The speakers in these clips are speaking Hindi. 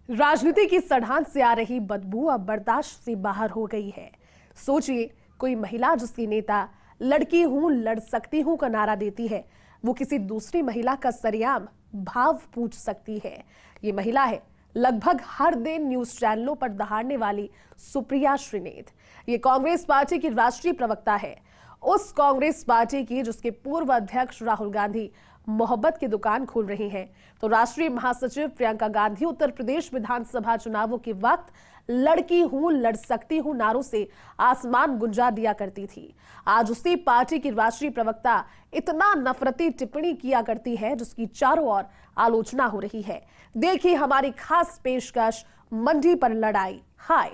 राजनीति की सड़ाहन से आ रही बदबू अब बर्दाश्त से बाहर हो गई है। सोचिए, कोई महिला जिसकी नेता लड़की हूं, लड़ सकती हूं का नारा देती है, वो किसी दूसरी महिला का सरेआम भाव पूछ सकती है। ये महिला है लगभग हर दिन न्यूज चैनलों पर दहाड़ने वाली सुप्रिया श्रीनेत। ये कांग्रेस पार्टी की राष्ट्रीय प्रवक्ता है, उस कांग्रेस पार्टी की जिसके पूर्व अध्यक्ष राहुल गांधी मोहब्बत की दुकान खोल रही हैं। तो राष्ट्रीय महासचिव प्रियंका गांधी उत्तर प्रदेश विधानसभा चुनावों के वक्त लड़की हूं, लड़ सकती हूं नारों से आसमान गुंजा दिया करती थी। आज उसी पार्टी की राष्ट्रीय प्रवक्ता इतना नफरती टिप्पणी किया करती है जिसकी चारों ओर आलोचना हो रही है। देखिए हमारी खास पेशकश, मंडी पर लड़ाई। हाय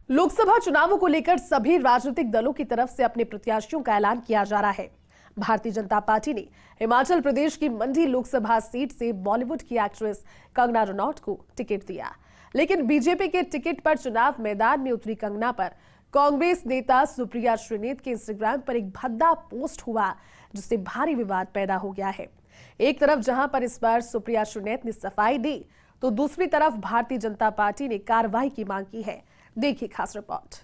लोकसभा चुनावों को लेकर सभी राजनीतिक दलों की तरफ से अपने प्रत्याशियों का ऐलान किया जा रहा है। भारतीय जनता पार्टी ने हिमाचल प्रदेश की मंडी लोकसभा सीट से बॉलीवुड की एक्ट्रेस कंगना रनौत को टिकट दिया, लेकिन बीजेपी के टिकट पर चुनाव मैदान में उतरी कंगना पर कांग्रेस नेता सुप्रिया श्रीनेत के इंस्टाग्राम पर एक भद्दा पोस्ट हुआ, जिससे भारी विवाद पैदा हो गया है। एक तरफ जहां पर इस बार सुप्रिया श्रीनेत ने सफाई दी, तो दूसरी तरफ भारतीय जनता पार्टी ने कार्रवाई की मांग की है। देखिए खास रिपोर्ट।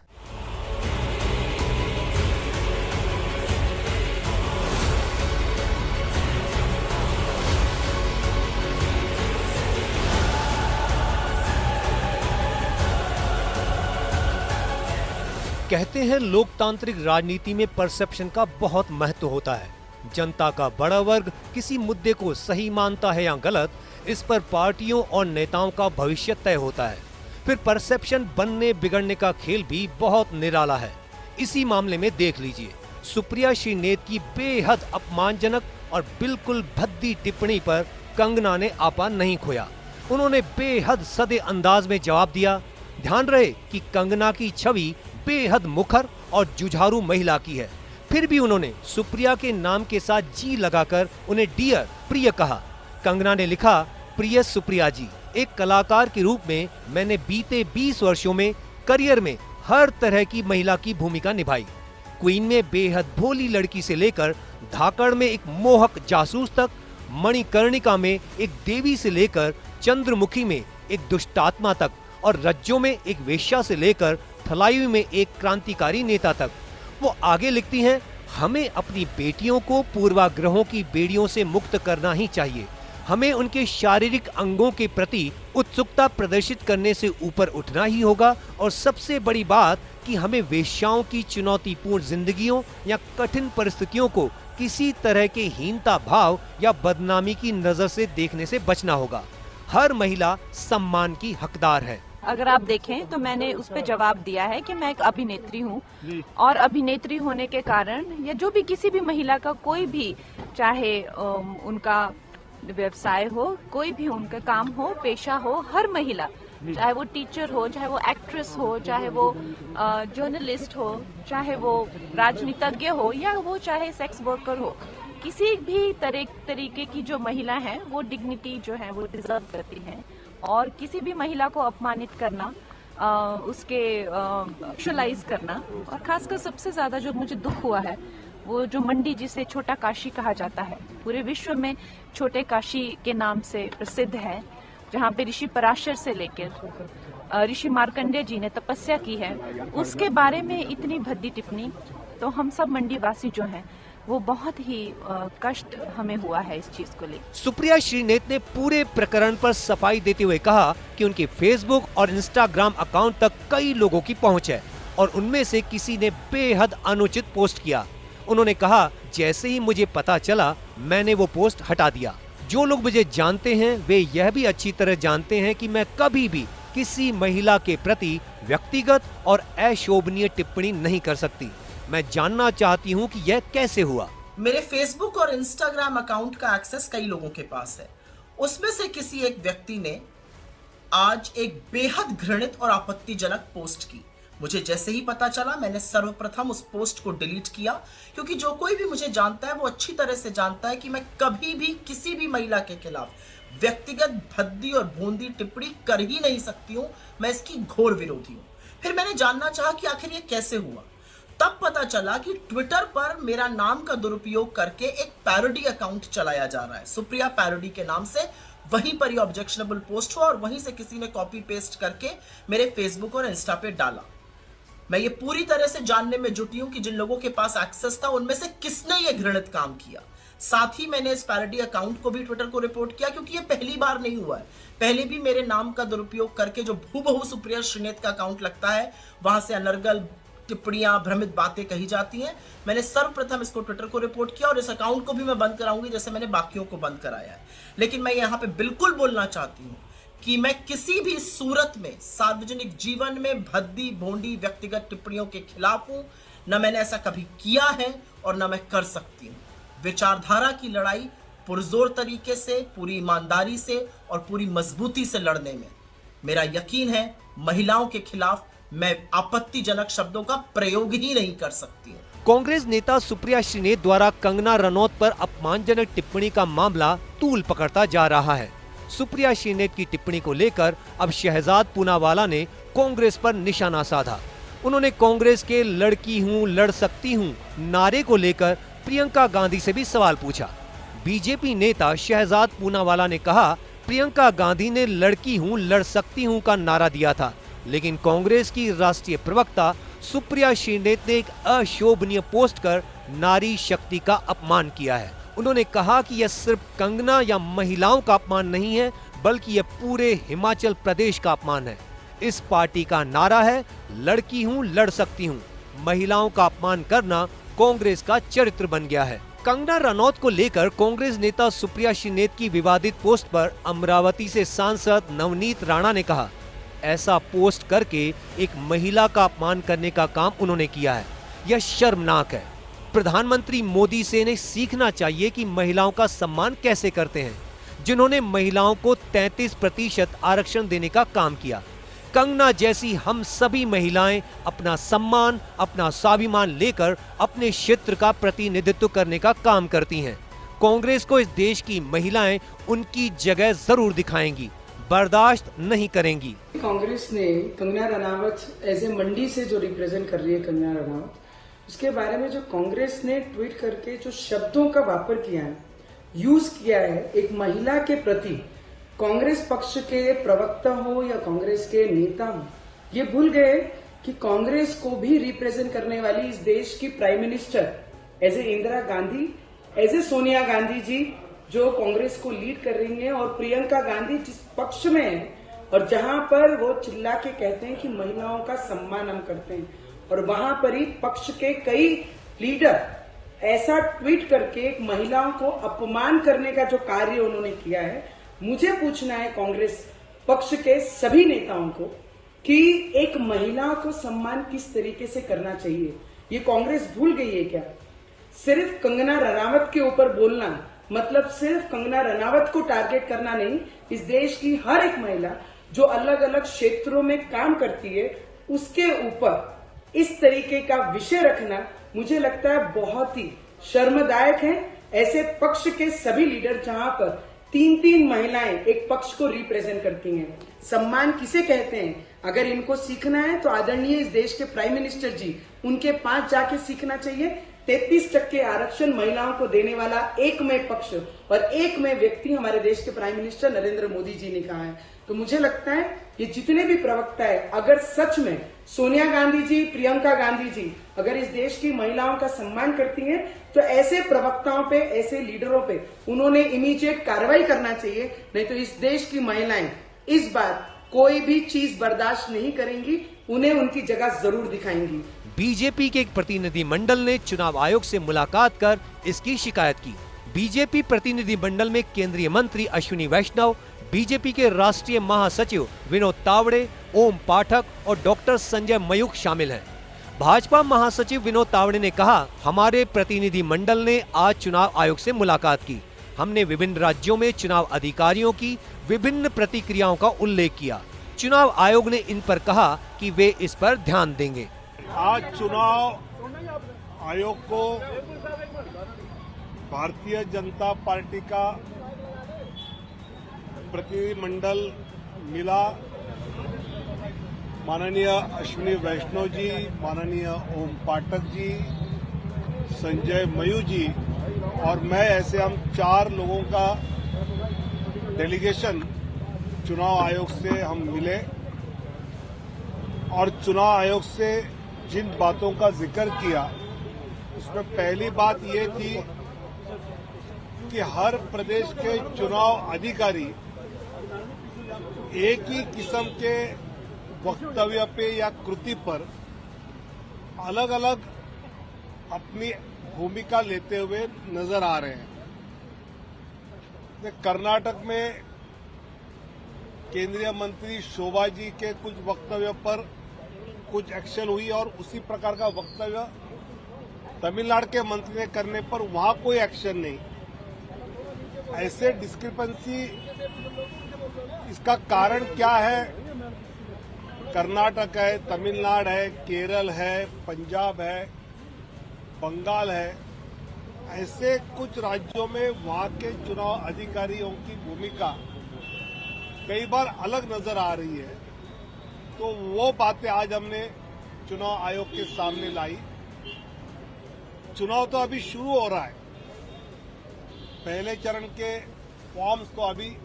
कहते हैं लोकतांत्रिक राजनीति में परसेप्शन का बहुत महत्व होता है। जनता का बड़ा वर्ग किसी मुद्दे को सही मानता है या गलत, इस पर पार्टियों और नेताओं का भविष्य तय होता है। फिर परसेप्शन बनने बिगड़ने का खेल भी बहुत निराला है। इसी मामले में देख लीजिए, सुप्रिया श्रीनेत की बेहद अपमानजनक और बिल्कुल भद्दी टिप्पणी पर कंगना ने आपा नहीं खोया। उन्होंने बेहद सदे अंदाज में जवाब दिया। ध्यान रहे कि कंगना की छवि बेहद मुखर और जुझारू महिला की है, फिर भी उन्होंने सुप्रिया के नाम के साथ जी लगाकर उन्हें डियर प्रिय कहा। कंगना ने लिखा, प्रिय सुप्रिया जी, एक कलाकार के रूप में मैंने बीते 20 वर्षों में करियर में हर तरह की महिला की भूमिका निभाई। क्वीन में बेहद भोली लड़की से लेकर धाकड़ में एक मोहक जासूस तक, मणिकर्णिका में एक देवी से लेकर चंद्रमुखी में एक दुष्टात्मा तक, और रज्जो में एक वेश्या से लेकर थलाइवी में एक क्रांतिकारी नेता तक। वो आगे लिखती हैं, हमें अपनी बेटियों को पूर्वाग्रहों की बेड़ियों से मुक्त करना ही चाहिए। हमें उनके शारीरिक अंगों के प्रति उत्सुकता प्रदर्शित करने से ऊपर उठना ही होगा, और सबसे बड़ी बात कि हमें वेश्याओं की चुनौतीपूर्ण जिंदगियों या कठिन परिस्थितियों को किसी तरह के हीनता भाव या बदनामी की नजर से देखने से बचना होगा। हर महिला सम्मान की हकदार है। अगर आप देखें तो मैंने उस पर जवाब दिया है कि मैं एक अभिनेत्री हूँ, और अभिनेत्री होने के कारण या जो भी किसी भी महिला का कोई भी, चाहे उनका व्यवसाय हो, कोई भी उनका काम हो, पेशा हो, हर महिला, चाहे वो टीचर हो, चाहे वो एक्ट्रेस हो, चाहे वो जर्नलिस्ट हो, चाहे वो राजनीतिज्ञ हो, या वो चाहे सेक्स वर्कर हो, किसी भी तरीके की जो महिला है वो डिग्निटी जो है वो डिजर्व करती है। और किसी भी महिला को अपमानित करना, उसके विजुअलाइज करना, और खासकर सबसे ज्यादा जो मुझे दुख हुआ है वो जो मंडी, जिसे छोटा काशी कहा जाता है, पूरे विश्व में छोटे काशी के नाम से प्रसिद्ध है, जहाँ पे ऋषि पराशर से लेकर ऋषि मार्कंडेय जी ने तपस्या की है, उसके बारे में इतनी भद्दी टिप्पणी, तो हम सब मंडी वासी जो हैं वो बहुत ही कष्ट हमें हुआ है इस चीज को लेकर। सुप्रिया श्रीनेत ने पूरे प्रकरण पर सफाई देते हुए कहा कि उनके फेसबुक और इंस्टाग्राम अकाउंट तक कई लोगों की पहुंच है, और उनमें से किसी ने बेहद अनुचित पोस्ट किया। उन्होंने कहा, जैसे ही मुझे पता चला मैंने वो पोस्ट हटा दिया। जो लोग मुझे जानते हैं वे यह भी अच्छी तरह जानते हैं कि मैं कभी भी किसी महिला के प्रति व्यक्तिगत और अशोभनीय टिप्पणी नहीं कर सकती। मैं जानना चाहती हूँ कि यह कैसे हुआ। मेरे फेसबुक और इंस्टाग्राम अकाउंट का एक्सेस कई लोगों के पास है। उसमें से किसी एक व्यक्ति ने आज एक बेहद घृणित और आपत्तिजनक पोस्ट की। मुझे जैसे ही पता चला मैंने सर्वप्रथम उस पोस्ट को डिलीट किया, क्योंकि जो कोई भी मुझे जानता है वो अच्छी तरह से जानता है कि मैं कभी भी किसी भी महिला के खिलाफ व्यक्तिगत भद्दी और भोंदी टिप्पणी कर ही नहीं सकती हूं। मैं इसकी घोर विरोधी हूं। फिर मैंने जानना चाहा कि आखिर ये कैसे हुआ। तब पता चला कि ट्विटर पर मेरा नाम का दुरुपयोग करके एक पैरोडी अकाउंट चलाया जा रहा है, सुप्रिया पैरोडी के नाम से। वहीं पर ये ऑब्जेक्शनेबल पोस्ट हुआ और वहीं से किसी ने कॉपी पेस्ट करके मेरे फेसबुक और इंस्टा पे डाला। मैं ये पूरी तरह से जानने में जुटी हूं कि जिन लोगों के पास एक्सेस था उनमें से किसने ये घृणित काम किया। साथ ही मैंने इस पैरोडी अकाउंट को भी ट्विटर को रिपोर्ट किया, क्योंकि ये पहली बार नहीं हुआ है। पहले भी मेरे नाम का दुरुपयोग करके जो हूबहू सुप्रिया श्रीनेत का अकाउंट लगता है, वहां से अनर्गल टिप्पणियां, भ्रमित बातें कही जाती हैं। मैंने सर्वप्रथम इसको ट्विटर को रिपोर्ट किया और इस अकाउंट को भी मैं बंद कराऊंगी, जैसे मैंने बाकियों को बंद कराया है। लेकिन मैं यहां पे बिल्कुल बोलना चाहती हूं कि मैं किसी भी सूरत में सार्वजनिक जीवन में भद्दी भोंडी व्यक्तिगत टिप्पणियों के खिलाफ हूं। न मैंने ऐसा कभी किया है और न मैं कर सकती हूं। विचारधारा की लड़ाई पुरजोर तरीके से, पूरी ईमानदारी से और पूरी मजबूती से लड़ने में मेरा यकीन है महिलाओं के खिलाफ मैं आपत्तिजनक शब्दों का प्रयोग ही नहीं कर सकती हूँ। कांग्रेस नेता सुप्रिया श्रीनेत द्वारा कंगना रनौत पर अपमानजनक टिप्पणी का मामला तूल पकड़ता जा रहा है। सुप्रिया श्रीनेत की टिप्पणी को लेकर अब शहजाद पूनावाला ने कांग्रेस पर निशाना साधा। उन्होंने कांग्रेस के लड़की हूं लड़ सकती हूं नारे को लेकर प्रियंका गांधी से भी सवाल पूछा। बीजेपी नेता शहजाद पूनावाला ने कहा, प्रियंका गांधी ने लड़की हूं लड़ सकती हूं का नारा दिया था, लेकिन कांग्रेस की राष्ट्रीय प्रवक्ता सुप्रिया श्रीनेत ने एक अशोभनीय पोस्ट कर नारी शक्ति का अपमान किया है। उन्होंने कहा कि यह सिर्फ कंगना या महिलाओं का अपमान नहीं है, बल्कि यह पूरे हिमाचल प्रदेश का अपमान है। इस पार्टी का नारा है, लड़की हूं लड़ सकती हूं। महिलाओं का अपमान करना कांग्रेस का चरित्र बन गया है। कंगना रनौत को लेकर कांग्रेस नेता सुप्रिया श्रीनेत की विवादित पोस्ट पर अमरावती से सांसद नवनीत राणा ने कहा, ऐसा पोस्ट करके एक महिला का अपमान करने का काम उन्होंने किया है, यह शर्मनाक है। प्रधानमंत्री मोदी से इन्हें सीखना चाहिए कि महिलाओं का सम्मान कैसे करते हैं, जिन्होंने महिलाओं को 33% आरक्षण देने का काम किया। कंगना जैसी हम सभी महिलाएं अपना सम्मान, अपना स्वाभिमान लेकर अपने क्षेत्र का प्रतिनिधित्व करने का काम करती हैं। कांग्रेस को इस देश की महिलाएं उनकी जगह जरूर दिखाएंगी, बर्दाश्त नहीं करेंगी। कांग्रेस ने कंगना रनावत एज ए मंडी से जो रिप्रेजेंट कर रही है कंगना रनावत, उसके बारे में जो कांग्रेस ने ट्वीट करके जो शब्दों का वापर किया है, यूज किया है एक महिला के प्रति, कांग्रेस पक्ष के प्रवक्ता हो या कांग्रेस के नेता हो, ये भूल गए कि कांग्रेस को भी रिप्रेजेंट करने वाली इस देश की prime minister as a Indira Gandhi, as a Sonia Gandhi ji जो कांग्रेस को लीड कर रही हैं, और प्रियंका गांधी जिस पक्ष में है और जहां पर वो चिल्ला के कहते हैं कि महिलाओं का सम्मान हम करते हैं, और वहां पर ही पक्ष के कई लीडर ऐसा ट्वीट करके एक महिलाओं को अपमान करने का जो कार्य उन्होंने किया है। मुझे पूछना है कांग्रेस पक्ष के सभी नेताओं को कि एक महिला को सम्मान किस तरीके से करना चाहिए, ये कांग्रेस भूल गई है क्या? सिर्फ कंगना रनावत के ऊपर बोलना मतलब सिर्फ कंगना रनावत को टारगेट करना नहीं, इस देश की हर एक महिला जो अलग अलग क्षेत्रों में काम करती है उसके ऊपर इस तरीके का विषय रखना मुझे लगता है बहुत ही शर्मदायक है। ऐसे पक्ष के सभी लीडर जहां पर 3-3 महिलाएं एक पक्ष को रिप्रेजेंट करती हैं, सम्मान किसे कहते हैं? अगर इनको सीखना है तो आदरणीय इस देश के प्राइम मिनिस्टर जी, उनके पास जाके सीखना चाहिए। 33% आरक्षण महिलाओं को देने वाला एकमेव पक्ष और एकमेव व्यक्ति हमारे देश के प्राइम मिनिस्टर नरेंद्र मोदी जी ने कहा है। तो मुझे लगता है ये जितने भी प्रवक्ता है, अगर सच में सोनिया गांधी जी, प्रियंका गांधी जी अगर इस देश की महिलाओं का सम्मान करती हैं, तो ऐसे प्रवक्ताओं पे, ऐसे लीडरों पे उन्होंने इमीडिएट कार्रवाई करना चाहिए। नहीं तो इस देश की महिलाएं इस बार कोई भी चीज बर्दाश्त नहीं करेंगी, उन्हें उनकी जगह जरूर दिखाएंगी। बीजेपी के एक प्रतिनिधि मंडल ने चुनाव आयोग से मुलाकात कर इसकी शिकायत की। बीजेपी प्रतिनिधि मंडल में केंद्रीय मंत्री अश्विनी वैष्णव, बीजेपी के राष्ट्रीय महासचिव विनोद तावड़े, ओम पाठक और डॉक्टर संजय मयूख शामिल हैं। भाजपा महासचिव विनोद तावड़े ने कहा, हमारे प्रतिनिधि मंडल ने आज चुनाव आयोग से मुलाकात की। हमने विभिन्न राज्यों में चुनाव अधिकारियों की विभिन्न प्रतिक्रियाओं का उल्लेख किया। चुनाव आयोग ने इन पर कहा कि वे इस पर ध्यान देंगे। आज चुनाव आयोग को भारतीय जनता पार्टी का प्रतिनिधिमंडल मिला। माननीय अश्विनी वैष्णव जी, माननीय ओम पाठक जी, संजय मयू जी और मैं, ऐसे हम 4 लोगों का डेलीगेशन चुनाव आयोग से हम मिले और चुनाव आयोग से जिन बातों का जिक्र किया उसमें पहली बात ये थी कि हर प्रदेश के चुनाव अधिकारी एक ही किस्म के वक्तव्य पे या कृति पर अलग अलग अपनी भूमिका लेते हुए नजर आ रहे हैं। कर्नाटक में केंद्रीय मंत्री शोभा जी के कुछ वक्तव्य पर कुछ एक्शन हुई और उसी प्रकार का वक्तव्य तमिलनाडु के मंत्री ने करने पर वहां कोई एक्शन नहीं। ऐसे डिस्क्रिपेंसी, इसका कारण क्या है? कर्नाटक है, तमिलनाडु है, केरल है, पंजाब है, बंगाल है, ऐसे कुछ राज्यों में वहां के चुनाव अधिकारियों की भूमिका कई बार अलग नजर आ रही है। तो वो बातें आज हमने चुनाव आयोग के सामने लाई। चुनाव तो अभी शुरू हो रहा है, पहले चरण के फॉर्म्स तो अभी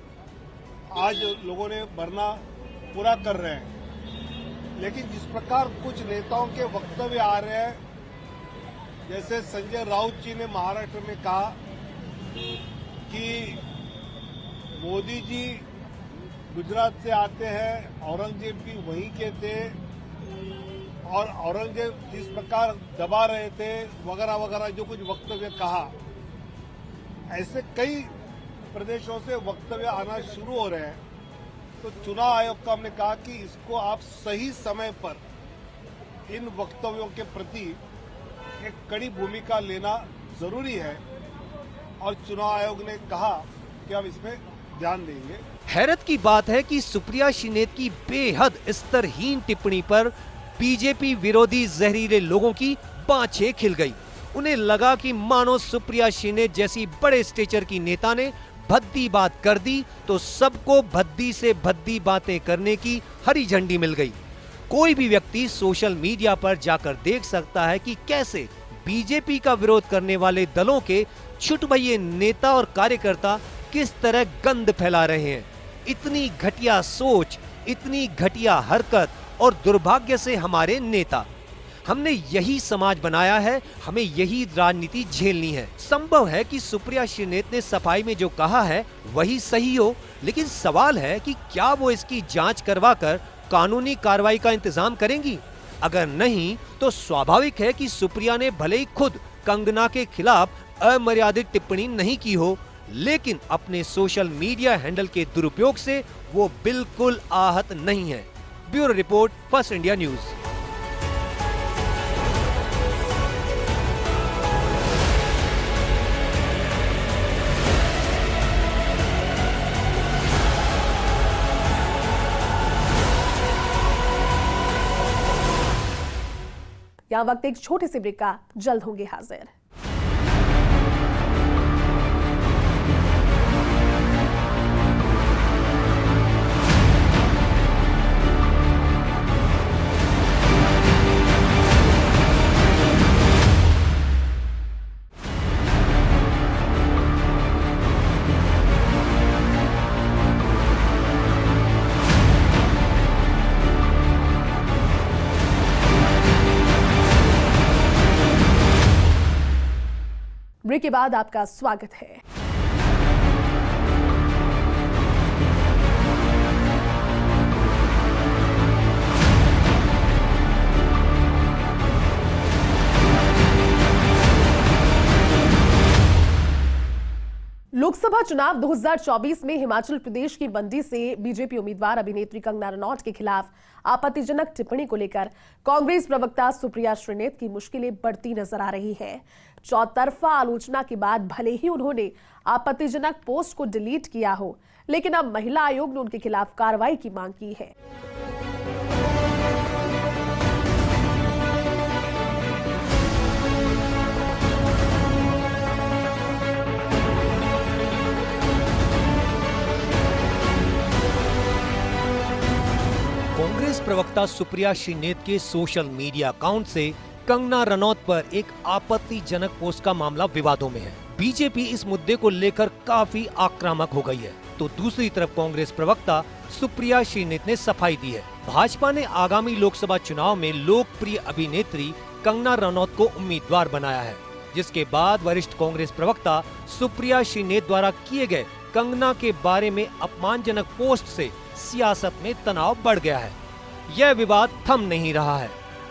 आज लोगों ने भरना पूरा कर रहे हैं, लेकिन जिस प्रकार कुछ नेताओं के वक्तव्य आ रहे हैं, जैसे संजय राउत जी ने महाराष्ट्र में कहा कि मोदी जी गुजरात से आते हैं, औरंगजेब भी वहीं के थे और औरंगजेब जिस प्रकार दबा रहे थे वगैरह वगैरह, जो कुछ वक्तव्य कहा, ऐसे कई प्रदेशों से वक्तव्य आना शुरू हो रहे हैं। तो चुनाव आयोग का हमने कहा कि इसको आप सही समय पर इन वक्तव्यों के प्रति एक कड़ी भूमिका लेना जरूरी है और चुनाव आयोग ने कहा कि हम इसमें ध्यान देंगे। हैरत की बात है कि सुप्रिया श्रीनेत की बेहद स्तरहीन टिप्पणी पर बीजेपी विरोधी जहरीले लोगों की बाँछें खिल गई। उन्हें लगा कि मानो सुप्रिया श्रीनेत जैसी बड़े स्टेचर की नेता ने भद्दी बात कर दी तो सबको भद्दी से भद्दी बातें करने की हरी झंडी मिल गई। कोई भी व्यक्ति सोशल मीडिया पर जाकर देख सकता है कि कैसे बीजेपी का विरोध करने वाले दलों के छुटभइये नेता और कार्यकर्ता किस तरह गंद फैला रहे हैं। इतनी घटिया सोच, इतनी घटिया हरकत और दुर्भाग्य से हमारे नेता। हमने यही समाज बनाया है, हमें यही राजनीति झेलनी है। संभव है कि सुप्रिया श्रीनेत ने सफाई में जो कहा है वही सही हो, लेकिन सवाल है कि क्या वो इसकी जांच करवाकर कानूनी कार्रवाई का इंतजाम करेंगी? अगर नहीं तो स्वाभाविक है कि सुप्रिया ने भले ही खुद कंगना के खिलाफ अमर्यादित टिप्पणी नहीं की हो, लेकिन अपने सोशल मीडिया हैंडल के दुरुपयोग से वो बिल्कुल आहत नहीं है। Bureau report, first India news. यहाँ वक्त एक छोटे से ब्रेक का, जल्द होंगे हाजिर। ब्रेक के बाद आपका स्वागत है। लोकसभा चुनाव 2024 में हिमाचल प्रदेश की मंडी से बीजेपी उम्मीदवार अभिनेत्री कंगना रनौत के खिलाफ आपत्तिजनक टिप्पणी को लेकर कांग्रेस प्रवक्ता सुप्रिया श्रीनेत की मुश्किलें बढ़ती नजर आ रही है। चौतरफा आलोचना के बाद भले ही उन्होंने आपत्तिजनक पोस्ट को डिलीट किया हो, लेकिन अब महिला आयोग ने उनके खिलाफ कार्रवाई की मांग की है। कांग्रेस प्रवक्ता सुप्रिया श्रीनेत के सोशल मीडिया अकाउंट से कंगना रनौत पर एक आपत्तिजनक पोस्ट का मामला विवादों में है। बीजेपी इस मुद्दे को लेकर काफी आक्रामक हो गई है, तो दूसरी तरफ कांग्रेस प्रवक्ता सुप्रिया श्रीनेत ने सफाई दी है। भाजपा ने आगामी लोकसभा चुनाव में लोकप्रिय अभिनेत्री कंगना रनौत को उम्मीदवार बनाया है, जिसके बाद वरिष्ठ कांग्रेस प्रवक्ता सुप्रिया श्रीनेत द्वारा किए गए कंगना के बारे में अपमानजनक पोस्ट से सियासत में तनाव बढ़ गया है। यह विवाद थम नहीं रहा है।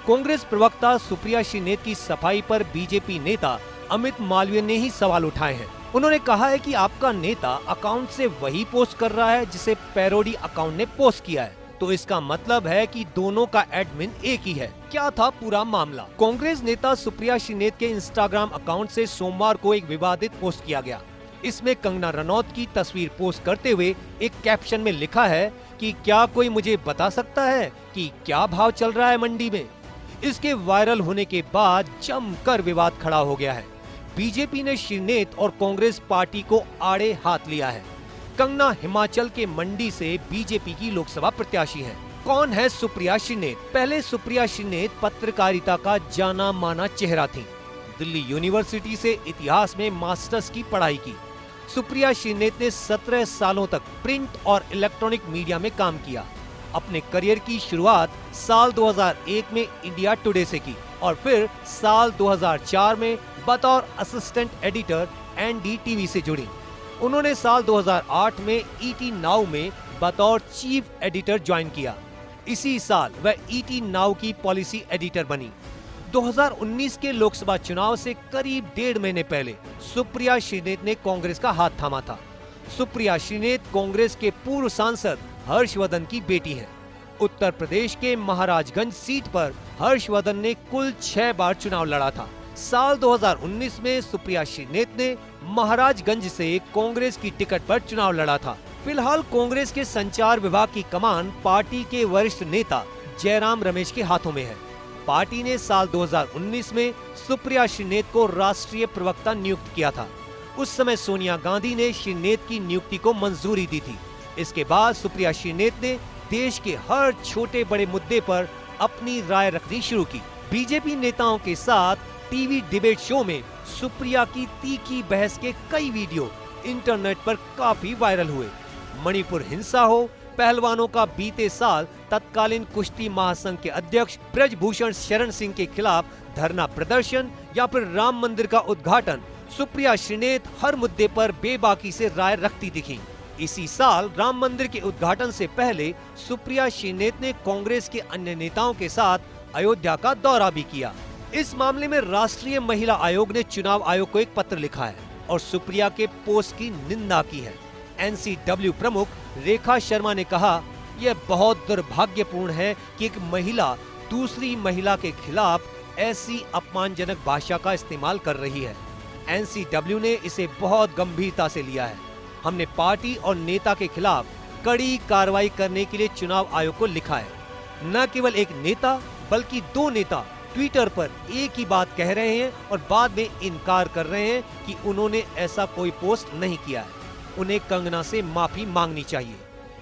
कांग्रेस प्रवक्ता सुप्रिया श्रीनेत की सफाई पर बीजेपी नेता अमित मालवीय ने ही सवाल उठाए हैं। उन्होंने कहा है कि आपका नेता अकाउंट से वही पोस्ट कर रहा है जिसे पैरोडी अकाउंट ने पोस्ट किया है, तो इसका मतलब है कि दोनों का एडमिन एक ही है। क्या था पूरा मामला? कांग्रेस नेता सुप्रिया श्रीनेत के इंस्टाग्राम अकाउंट से सोमवार को एक विवादित पोस्ट किया गया। इसमें कंगना रनौत की तस्वीर पोस्ट करते हुए एक कैप्शन में लिखा है कि क्या कोई मुझे बता सकता है कि क्या भाव चल रहा है मंडी में। इसके वायरल होने के बाद जमकर विवाद खड़ा हो गया है। बीजेपी ने श्रीनेत और कांग्रेस पार्टी को आड़े हाथ लिया है। कंगना हिमाचल के मंडी से बीजेपी की लोकसभा प्रत्याशी हैं। कौन है सुप्रिया श्रीनेत? पहले सुप्रिया श्रीनेत पत्रकारिता का जाना माना चेहरा थी। दिल्ली यूनिवर्सिटी से इतिहास में मास्टर्स की पढ़ाई की। सुप्रिया श्रीनेत ने 17 सालों तक प्रिंट और इलेक्ट्रॉनिक मीडिया में काम किया। अपने करियर की शुरुआत साल 2001 में इंडिया टुडे से की और फिर साल 2004 में बतौर असिस्टेंट एडिटर NDTV से जुड़ी। उन्होंने साल 2008 में ET नाउ में बतौर चीफ एडिटर ज्वाइन किया। इसी साल वह ET नाउ की पॉलिसी एडिटर बनी। 2019 के लोकसभा चुनाव से करीब 1.5 महीने पहले सुप्रिया श्रीनेत ने कांग्रेस का हाथ थामा था। सुप्रिया श्रीनेत कांग्रेस के पूर्व सांसद हर्षवर्धन की बेटी हैं। उत्तर प्रदेश के महाराजगंज सीट पर हर्षवर्धन ने कुल 6 बार चुनाव लड़ा था। साल 2019 में सुप्रिया श्रीनेत ने महाराजगंज से कांग्रेस की टिकट पर चुनाव लड़ा था। फिलहाल कांग्रेस के संचार विभाग की कमान पार्टी के वरिष्ठ नेता जयराम रमेश के हाथों में है। पार्टी ने साल 2019 में सुप्रिया श्रीनेत को राष्ट्रीय प्रवक्ता नियुक्त किया था। उस समय सोनिया गांधी ने श्रीनेत की नियुक्ति को मंजूरी दी थी। इसके बाद सुप्रिया श्रीनेत ने देश के हर छोटे बड़े मुद्दे पर अपनी राय रखनी शुरू की। बीजेपी नेताओं के साथ टीवी डिबेट शो में सुप्रिया की तीखी बहस के कई वीडियो इंटरनेट पर काफी वायरल हुए। मणिपुर हिंसा हो, पहलवानों का बीते साल तत्कालीन कुश्ती महासंघ के अध्यक्ष ब्रजभूषण शरण सिंह के खिलाफ धरना प्रदर्शन या फिर राम मंदिर का उद्घाटन, सुप्रिया श्रीनेत हर मुद्दे पर बेबाकी से राय रखती दिखी। इसी साल राम मंदिर के उद्घाटन से पहले सुप्रिया श्रीनेत ने कांग्रेस के अन्य नेताओं के साथ अयोध्या का दौरा भी किया। इस मामले में राष्ट्रीय महिला आयोग ने चुनाव आयोग को एक पत्र लिखा है और सुप्रिया के पोस्ट की निंदा की है। NCW प्रमुख रेखा शर्मा ने कहा, यह बहुत दुर्भाग्यपूर्ण है कि एक महिला दूसरी महिला के खिलाफ ऐसी अपमानजनक भाषा का इस्तेमाल कर रही है। NCW ने इसे बहुत गंभीरता से लिया है। हमने पार्टी और नेता के खिलाफ कड़ी कार्रवाई करने के लिए चुनाव आयोग को लिखा है। न केवल एक नेता बल्कि 2 नेता ट्विटर पर एक ही बात कह रहे हैं और बाद में इनकार कर रहे हैं कि उन्होंने ऐसा कोई पोस्ट नहीं किया है। उन्हें कंगना से माफी मांगनी चाहिए।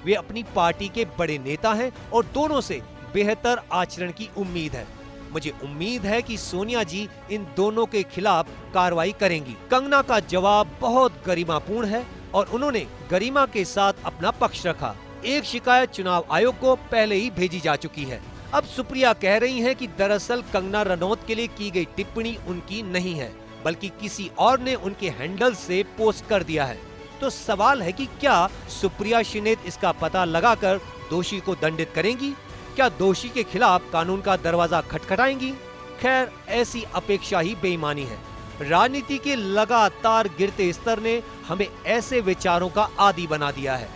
वे अपनी पार्टी के बड़े नेता हैं और दोनों से बेहतर आचरण की उम्मीद है। मुझे उम्मीद है कि सोनिया जी इन दोनों के खिलाफ कार्रवाई करेंगी। कंगना का जवाब बहुत गरिमापूर्ण है और उन्होंने गरिमा के साथ अपना पक्ष रखा। एक शिकायत चुनाव आयोग को पहले ही भेजी जा चुकी है। अब सुप्रिया कह रही हैं कि दरअसल कंगना रनौत के लिए की गई टिप्पणी उनकी नहीं है, बल्कि किसी और ने उनके हैंडल से पोस्ट कर दिया है। तो सवाल है कि क्या सुप्रिया श्रीनेत इसका पता लगाकर दोषी को दंडित करेंगी? क्या दोषी के खिलाफ कानून का दरवाजा खटखटाएंगी? खैर, ऐसी अपेक्षा ही बेईमानी है। राजनीति के लगातार गिरते स्तर ने हमें ऐसे विचारों का आदी बना दिया है।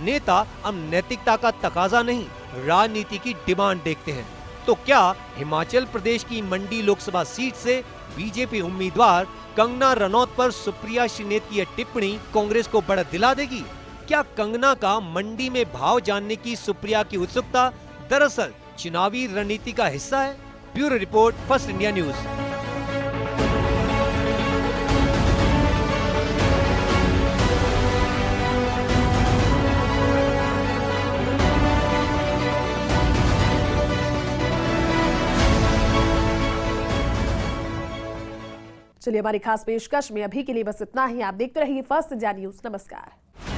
नेता अब नैतिकता का तकाजा नहीं, राजनीति की डिमांड देखते हैं। तो क्या हिमाचल प्रदेश की मंडी लोकसभा सीट से बीजेपी उम्मीदवार कंगना रनौत पर सुप्रिया श्रीनेत की यह टिप्पणी कांग्रेस को बढ़त दिला देगी? क्या कंगना का मंडी में भाव जानने की सुप्रिया की उत्सुकता दरअसल चुनावी रणनीति का हिस्सा है? Bureau report, first India news. चलिए हमारी खास पेशकश में अभी के लिए बस इतना ही। आप देखते रहिए फर्स्ट इंडिया न्यूज। नमस्कार।